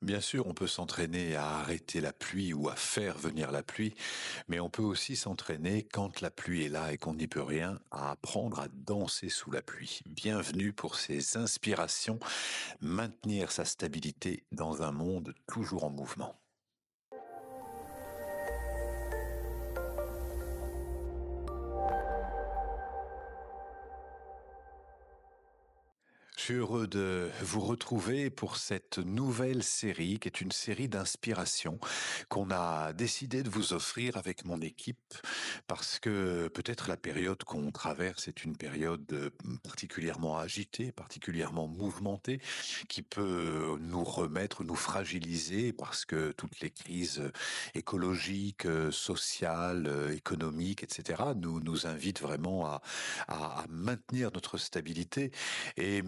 Bien sûr, on peut s'entraîner à arrêter la pluie ou à faire venir la pluie, mais on peut aussi s'entraîner quand la pluie est là et qu'on n'y peut rien, à apprendre à danser sous la pluie. Bienvenue pour ces inspirations, maintenir sa stabilité dans un monde toujours en mouvement. Je suis heureux de vous retrouver pour cette nouvelle série qui est une série d'inspiration qu'on a décidé de vous offrir avec mon équipe parce que peut-être la période qu'on traverse est une période particulièrement agitée, particulièrement mouvementée, qui peut nous remettre, nous fragiliser parce que toutes les crises écologiques, sociales, économiques, etc., nous invitent vraiment à maintenir notre stabilité. Et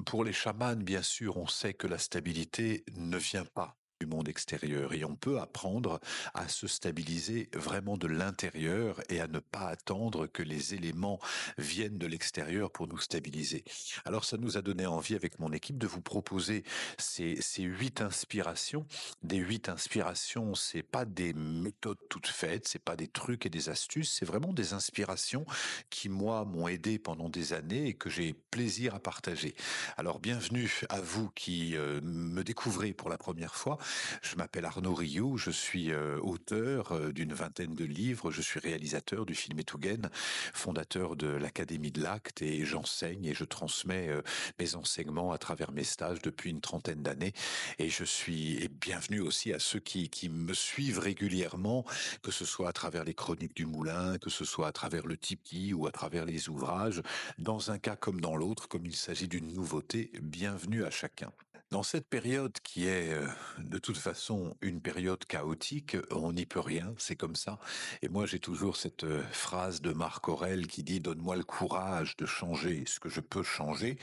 pour les chamans, bien sûr, on sait que la stabilité ne vient pas du monde extérieur et on peut apprendre à se stabiliser vraiment de l'intérieur et à ne pas attendre que les éléments viennent de l'extérieur pour nous stabiliser. Alors ça nous a donné envie avec mon équipe de vous proposer ces 8 inspirations. Des 8 inspirations, c'est pas des méthodes toutes faites, c'est pas des trucs et des astuces, c'est vraiment des inspirations qui, moi, m'ont aidé pendant des années et que j'ai plaisir à partager. Alors, bienvenue à vous qui me découvrez pour la première fois. Je m'appelle Arnaud Rioux, je suis auteur d'une vingtaine de livres, je suis réalisateur du film Etougen, fondateur de l'Académie de l'Acte et j'enseigne et je transmets mes enseignements à travers mes stages depuis une trentaine d'années et je suis et bienvenue aussi à ceux qui me suivent régulièrement, que ce soit à travers les chroniques du Moulin, que ce soit à travers le Tipeee ou à travers les ouvrages. Dans un cas comme dans l'autre, comme il s'agit d'une nouveauté, bienvenue à chacun. Dans cette période qui est de toute façon une période chaotique, on n'y peut rien, c'est comme ça. Et moi j'ai toujours cette phrase de Marc Aurèle qui dit «Donne-moi le courage de changer ce que je peux changer,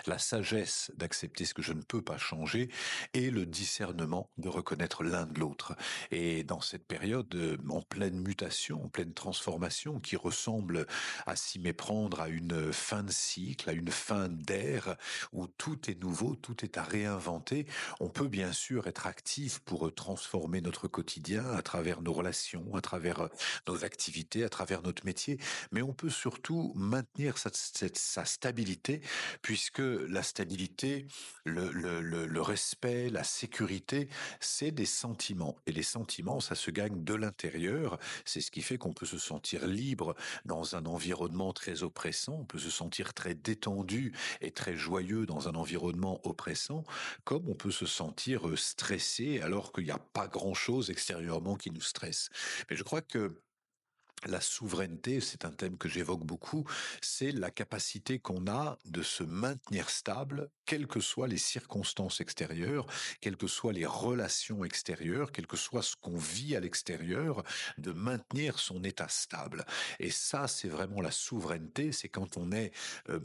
la sagesse d'accepter ce que je ne peux pas changer et le discernement de reconnaître l'un de l'autre». Et dans cette période en pleine mutation, en pleine transformation qui ressemble à s'y méprendre à une fin de cycle, à une fin d'ère où tout est nouveau, tout est à réinventer. On peut bien sûr être actif pour transformer notre quotidien à travers nos relations, à travers nos activités, à travers notre métier, mais on peut surtout maintenir sa stabilité puisque la stabilité, le respect, la sécurité, c'est des sentiments. Et les sentiments, ça se gagne de l'intérieur. C'est ce qui fait qu'on peut se sentir libre dans un environnement très oppressant, on peut se sentir très détendu et très joyeux dans un environnement oppressant, comme on peut se sentir stressé alors qu'il n'y a pas grand-chose extérieurement qui nous stresse. Mais je crois que la souveraineté, c'est un thème que j'évoque beaucoup, c'est la capacité qu'on a de se maintenir stable, quelles que soient les circonstances extérieures, quelles que soient les relations extérieures, quel que soit ce qu'on vit à l'extérieur, de maintenir son état stable. Et ça, c'est vraiment la souveraineté, c'est quand on est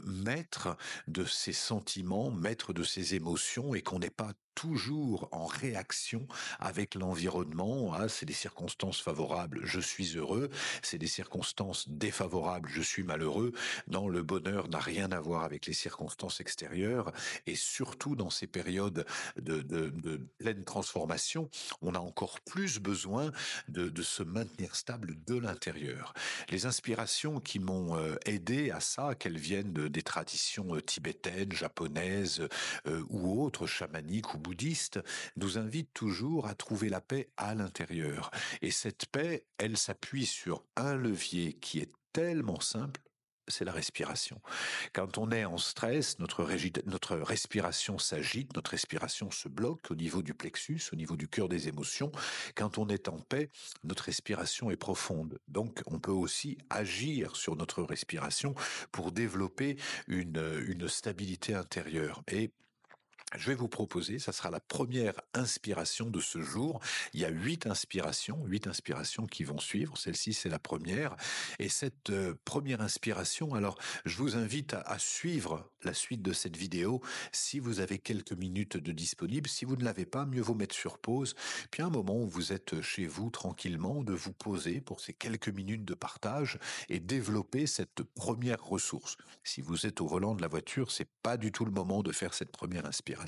maître de ses sentiments, maître de ses émotions et qu'on n'est pas toujours en réaction avec l'environnement. Ah, c'est des circonstances favorables, je suis heureux, c'est des circonstances défavorables, je suis malheureux. Non, le bonheur n'a rien à voir avec les circonstances extérieures et surtout dans ces périodes de pleine transformation, on a encore plus besoin de se maintenir stable de l'intérieur. Les inspirations qui m'ont aidé à ça, qu'elles viennent des traditions tibétaines, japonaises ou autres, chamaniques ou bouddhistes, nous invitent toujours à trouver la paix à l'intérieur. Et cette paix, elle s'appuie sur un levier qui est tellement simple, c'est la respiration. Quand on est en stress, notre respiration s'agite, notre respiration se bloque au niveau du plexus, au niveau du cœur des émotions. Quand on est en paix, notre respiration est profonde. Donc, on peut aussi agir sur notre respiration pour développer une stabilité intérieure. Et je vais vous proposer, ça sera la première inspiration de ce jour. Il y a 8 inspirations qui vont suivre. Celle-ci, c'est la première. Et cette première inspiration, alors, je vous invite à suivre la suite de cette vidéo si vous avez quelques minutes de disponible. Si vous ne l'avez pas, mieux vaut mettre sur pause. Puis un moment où vous êtes chez vous tranquillement, de vous poser pour ces quelques minutes de partage et développer cette première ressource. Si vous êtes au volant de la voiture, c'est pas du tout le moment de faire cette première inspiration.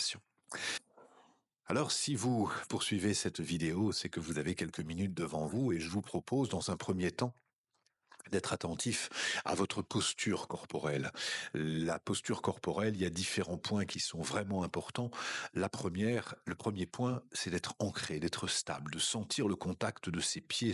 Alors, si vous poursuivez cette vidéo, c'est que vous avez quelques minutes devant vous et je vous propose dans un premier temps d'être attentif à votre posture corporelle. La posture corporelle, il y a différents points qui sont vraiment importants. Le premier point, c'est d'être ancré, d'être stable, de sentir le contact de ses pieds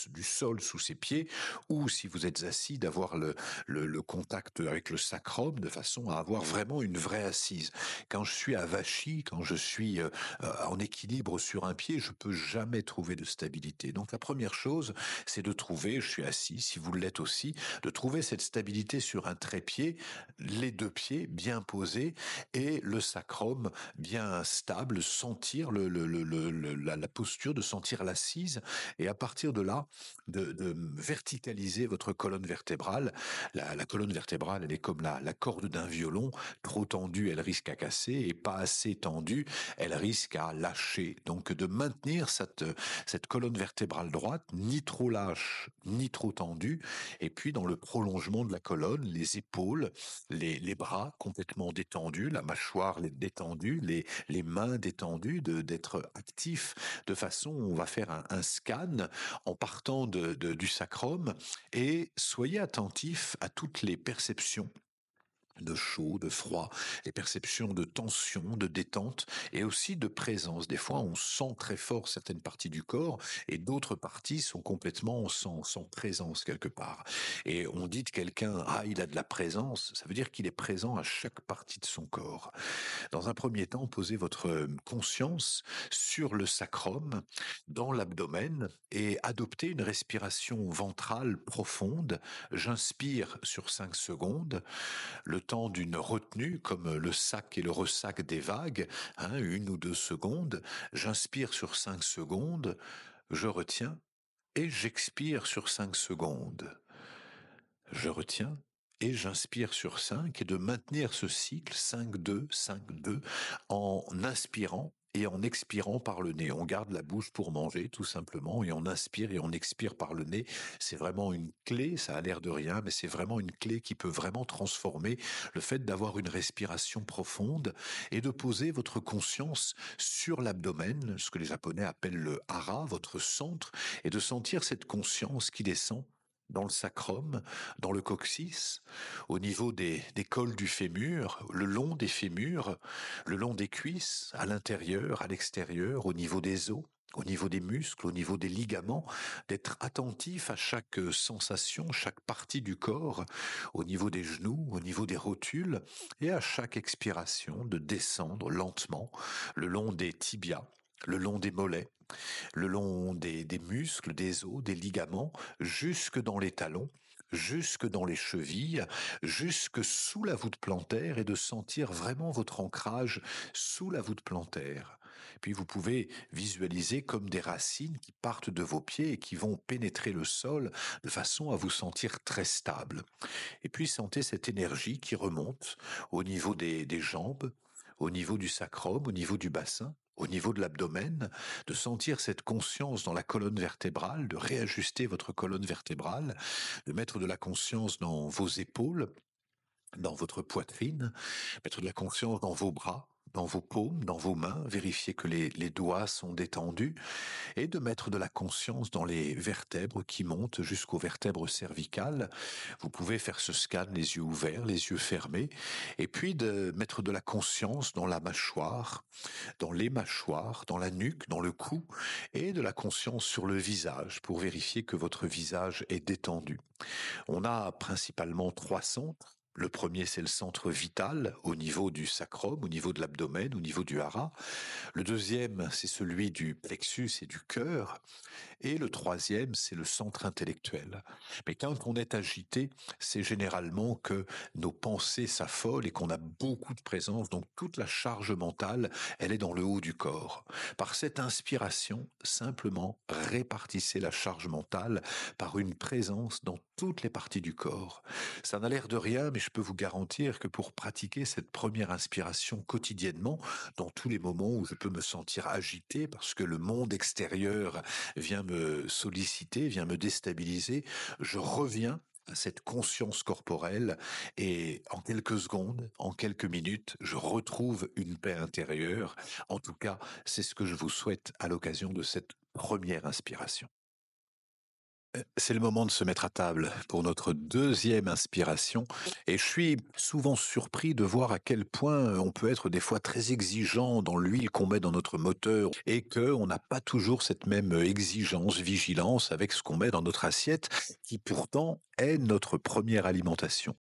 du sol sous ses pieds, ou si vous êtes assis, d'avoir le contact avec le sacrum de façon à avoir vraiment une vraie assise. Quand je suis avachi, quand je suis en équilibre sur un pied, je peux jamais trouver de stabilité. Donc la première chose, c'est de trouver, je suis assis, si vous l'êtes aussi, de trouver cette stabilité sur un trépied, les deux pieds bien posés et le sacrum bien stable, sentir la posture, de sentir l'assise et à partir de là, de verticaliser votre colonne vertébrale. La colonne vertébrale, elle est comme la corde d'un violon, trop tendue, elle risque à casser et pas assez tendue, elle risque à lâcher. Donc de maintenir cette colonne vertébrale droite, ni trop lâche, ni trop tendue, et puis dans le prolongement de la colonne, les épaules, les bras complètement détendus, la mâchoire détendue, les mains détendues, d'être actif de façon, on va faire un scan en partant du sacrum et soyez attentif à toutes les perceptions de chaud, de froid, les perceptions de tension, de détente et aussi de présence. Des fois, on sent très fort certaines parties du corps et d'autres parties sont complètement sans présence quelque part. Et on dit de quelqu'un, ah, il a de la présence, ça veut dire qu'il est présent à chaque partie de son corps. Dans un premier temps, posez votre conscience sur le sacrum, dans l'abdomen, et adoptez une respiration ventrale profonde. J'inspire sur 5 secondes, le temps d'une retenue, comme le sac et le ressac des vagues, 1 ou 2 secondes. J'inspire sur 5 secondes, je retiens, et j'expire sur 5 secondes. Je retiens et j'inspire sur 5 et de maintenir ce cycle 5-2, 5-2 en inspirant et en expirant par le nez. On garde la bouche pour manger tout simplement et on inspire et on expire par le nez. C'est vraiment une clé, ça a l'air de rien, mais c'est vraiment une clé qui peut vraiment transformer le fait d'avoir une respiration profonde et de poser votre conscience sur l'abdomen, ce que les Japonais appellent le hara, votre centre, et de sentir cette conscience qui descend dans le sacrum, dans le coccyx, au niveau des cols du fémur, le long des fémurs, le long des cuisses, à l'intérieur, à l'extérieur, au niveau des os, au niveau des muscles, au niveau des ligaments, d'être attentif à chaque sensation, chaque partie du corps, au niveau des genoux, au niveau des rotules, et à chaque expiration de descendre lentement le long des tibias, le long des mollets, le long des muscles, des os, des ligaments, jusque dans les talons, jusque dans les chevilles, jusque sous la voûte plantaire et de sentir vraiment votre ancrage sous la voûte plantaire. Puis vous pouvez visualiser comme des racines qui partent de vos pieds et qui vont pénétrer le sol de façon à vous sentir très stable. Et puis sentez cette énergie qui remonte au niveau des jambes, au niveau du sacrum, au niveau du bassin, au niveau de l'abdomen, de sentir cette conscience dans la colonne vertébrale, de réajuster votre colonne vertébrale, de mettre de la conscience dans vos épaules, dans votre poitrine, mettre de la conscience dans vos bras, dans vos paumes, dans vos mains, vérifier que les doigts sont détendus et de mettre de la conscience dans les vertèbres qui montent jusqu'aux vertèbres cervicales. Vous pouvez faire ce scan les yeux ouverts, les yeux fermés, et puis de mettre de la conscience dans la mâchoire, dans les mâchoires, dans la nuque, dans le cou, et de la conscience sur le visage pour vérifier que votre visage est détendu. On a principalement 3 centres. Le premier, c'est le centre vital, au niveau du sacrum, au niveau de l'abdomen, au niveau du hara. Le deuxième, c'est celui du plexus et du cœur. Et le troisième, c'est le centre intellectuel. Mais quand on est agité, c'est généralement que nos pensées s'affolent et qu'on a beaucoup de présence. Donc toute la charge mentale, elle est dans le haut du corps. Par cette inspiration, simplement répartissez la charge mentale par une présence dans toutes les parties du corps. Ça n'a l'air de rien, mais je peux vous garantir que pour pratiquer cette première inspiration quotidiennement, dans tous les moments où je peux me sentir agité parce que le monde extérieur vient me solliciter, vient me déstabiliser, je reviens à cette conscience corporelle et en quelques secondes, en quelques minutes, je retrouve une paix intérieure. En tout cas, c'est ce que je vous souhaite à l'occasion de cette première inspiration. C'est le moment de se mettre à table pour notre deuxième inspiration et je suis souvent surpris de voir à quel point on peut être des fois très exigeant dans l'huile qu'on met dans notre moteur et qu'on n'a pas toujours cette même exigence, vigilance avec ce qu'on met dans notre assiette qui pourtant est notre première alimentation.